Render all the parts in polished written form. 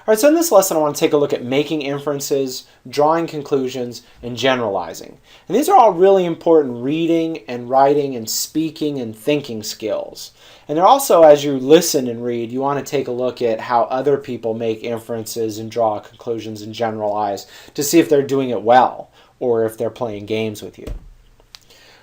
All right, so in this lesson, I want to take a look at making inferences, drawing conclusions, and generalizing. And these are all really important reading and writing and speaking and thinking skills. And they're also, as you listen and read, you want to take a look at how other people make inferences and draw conclusions and generalize to see if they're doing it well or if they're playing games with you. All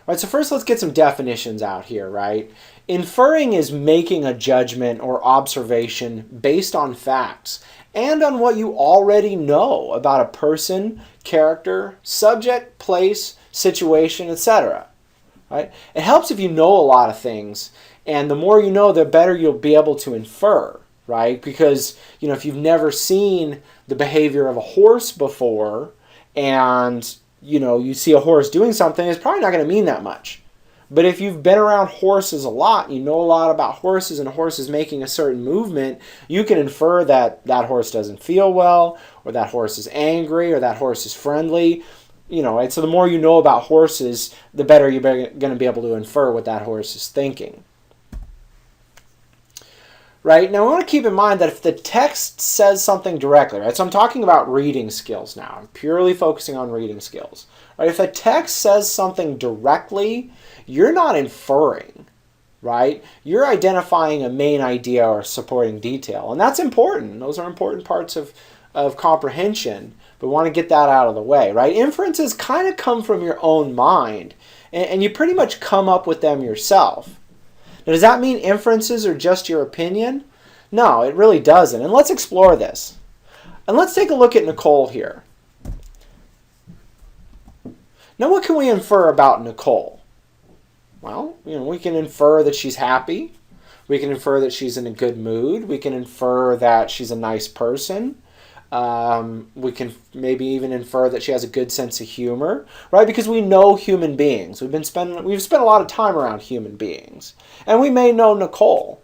right, so first let's get some definitions out here, right? Inferring is making a judgment or observation based on facts and on what you already know about a person, character, subject, place, situation, etc. Right? It helps if you know a lot of things, and the more you know, the better you'll be able to infer, right? Because, if you've never seen the behavior of a horse before and, you see a horse doing something, it's probably not going to mean that much. But if you've been around horses a lot, you know a lot about horses, and a horse is making a certain movement, you can infer that that horse doesn't feel well, or that horse is angry, or that horse is friendly. And so the more you know about horses, the better you're going to be able to infer what that horse is thinking. Right? Now, I want to keep in mind that if the text says something directly, right? So I'm talking about reading skills now. I'm purely focusing on reading skills. Right? If a text says something directly, you're not inferring, right? You're identifying a main idea or supporting detail. And that's important. Those are important parts of comprehension. But we want to get that out of the way, right? Inferences kind of come from your own mind. And you pretty much come up with them yourself. Now, does that mean inferences are just your opinion? No, it really doesn't. And let's explore this. And let's take a look at Nicole here. Now, what can we infer about Nicole? Well, we can infer that she's happy. We can infer that she's in a good mood. We can infer that she's a nice person. We can maybe even infer that she has a good sense of humor, right? Because we know human beings. We've spent a lot of time around human beings. And we may know Nicole,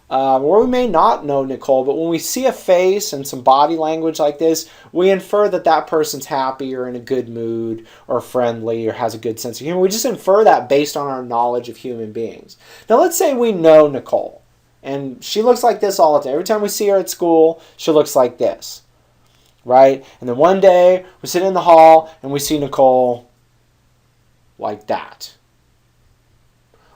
or we may not know Nicole, but when we see a face and some body language like this, we infer that that person's happy or in a good mood or friendly or has a good sense of humor. We just infer that based on our knowledge of human beings. Now, let's say we know Nicole, and she looks like this all the time. Every time we see her at school, she looks like this. Right? And then one day, we sit in the hall and we see Nicole like that.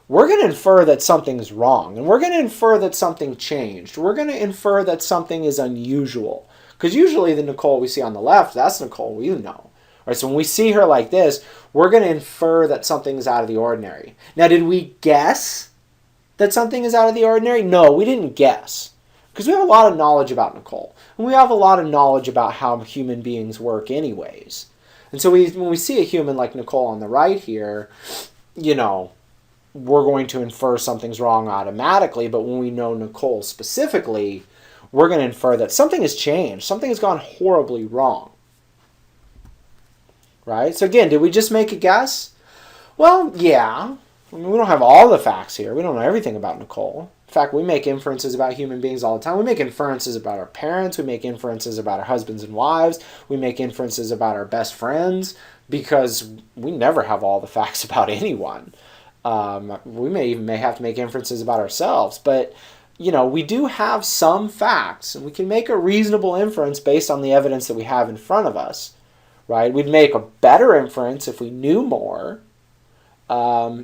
We're going to infer that something's wrong. And we're going to infer that something changed. We're going to infer that something is unusual. Because usually the Nicole we see on the left, that's Nicole we know. Right? So when we see her like this, we're going to infer that something is out of the ordinary. Now, did we guess that something is out of the ordinary? No, we didn't guess. Because we have a lot of knowledge about Nicole. And we have a lot of knowledge about how human beings work anyways. And so when we see a human like Nicole on the right here, we're going to infer something's wrong automatically. But when we know Nicole specifically, we're going to infer that something has changed. Something has gone horribly wrong. Right? So again, did we just make a guess? Well, yeah. We don't have all the facts here. We don't know everything about Nicole. In fact, we make inferences about human beings all the time. We make inferences about our parents. We make inferences about our husbands and wives. We make inferences about our best friends because we never have all the facts about anyone. We may have to make inferences about ourselves. But, we do have some facts, and we can make a reasonable inference based on the evidence that we have in front of us. Right? We'd make a better inference if we knew more.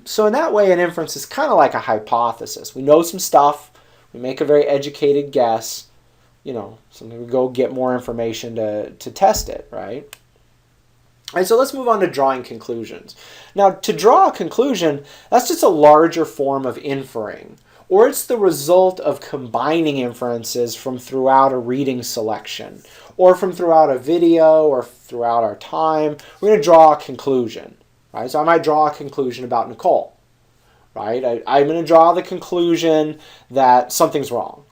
So in that way, an inference is kind of like a hypothesis. We know some stuff. We make a very educated guess. So we go get more information to test it, right? And so let's move on to drawing conclusions. Now, to draw a conclusion, that's just a larger form of inferring. Or it's the result of combining inferences from throughout a reading selection. Or from throughout a video or throughout our time. We're going to draw a conclusion. Right? So I might draw a conclusion about Nicole. Right? I'm going to draw the conclusion that something's wrong.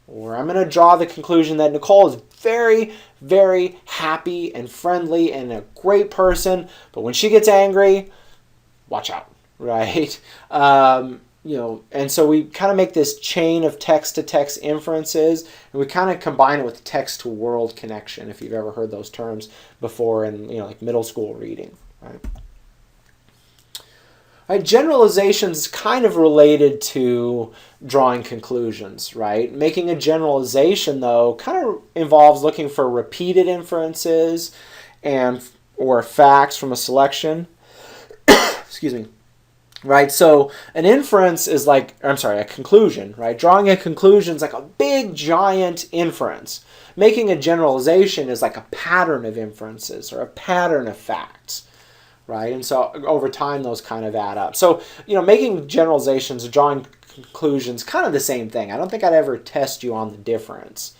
Or I'm going to draw the conclusion that Nicole is very, very happy and friendly and a great person. But when she gets angry, watch out. Right? And so we kind of make this chain of text-to-text inferences, and we kind of combine it with text-to-world connection, if you've ever heard those terms before in like middle school reading. Right? Right? Generalizations is kind of related to drawing conclusions, right? Making a generalization, though, kind of involves looking for repeated inferences and or facts from a selection. Excuse me. Right? So an inference is like, I'm sorry, a conclusion, right? Drawing a conclusion is like a big, giant inference. Making a generalization is like a pattern of inferences or a pattern of facts, right? And so over time, those kind of add up. So, making generalizations, drawing conclusions, kind of the same thing. I don't think I'd ever test you on the difference.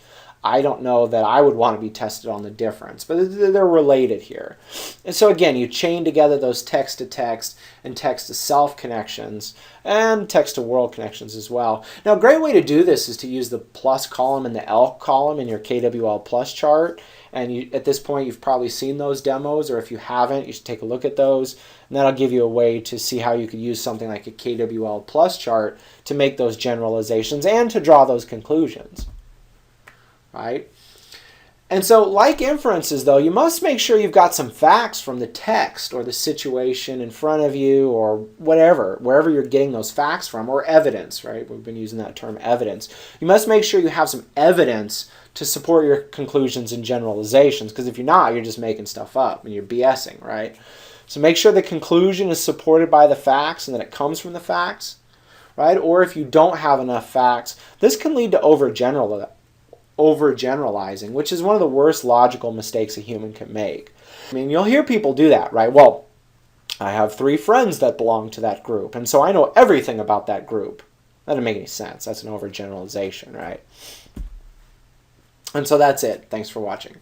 I don't know that I would want to be tested on the difference, but they're related here. And so again, you chain together those text-to-text and text-to-self connections and text-to-world connections as well. Now, a great way to do this is to use the plus column and the L column in your KWL plus chart. And at this point, you've probably seen those demos, or if you haven't, you should take a look at those. And that'll give you a way to see how you could use something like a KWL plus chart to make those generalizations and to draw those conclusions. Right? And so, like inferences, though, you must make sure you've got some facts from the text or the situation in front of you or whatever, wherever you're getting those facts from, or evidence, right? We've been using that term evidence. You must make sure you have some evidence to support your conclusions and generalizations, because if you're not, you're just making stuff up and you're BSing, right? So make sure the conclusion is supported by the facts and that it comes from the facts, right? Or if you don't have enough facts, this can lead to overgeneralizing, which is one of the worst logical mistakes a human can make. I mean, you'll hear people do that, right? Well, I have 3 friends that belong to that group, and so I know everything about that group. That doesn't make any sense. That's an overgeneralization, right? And so that's it. Thanks for watching.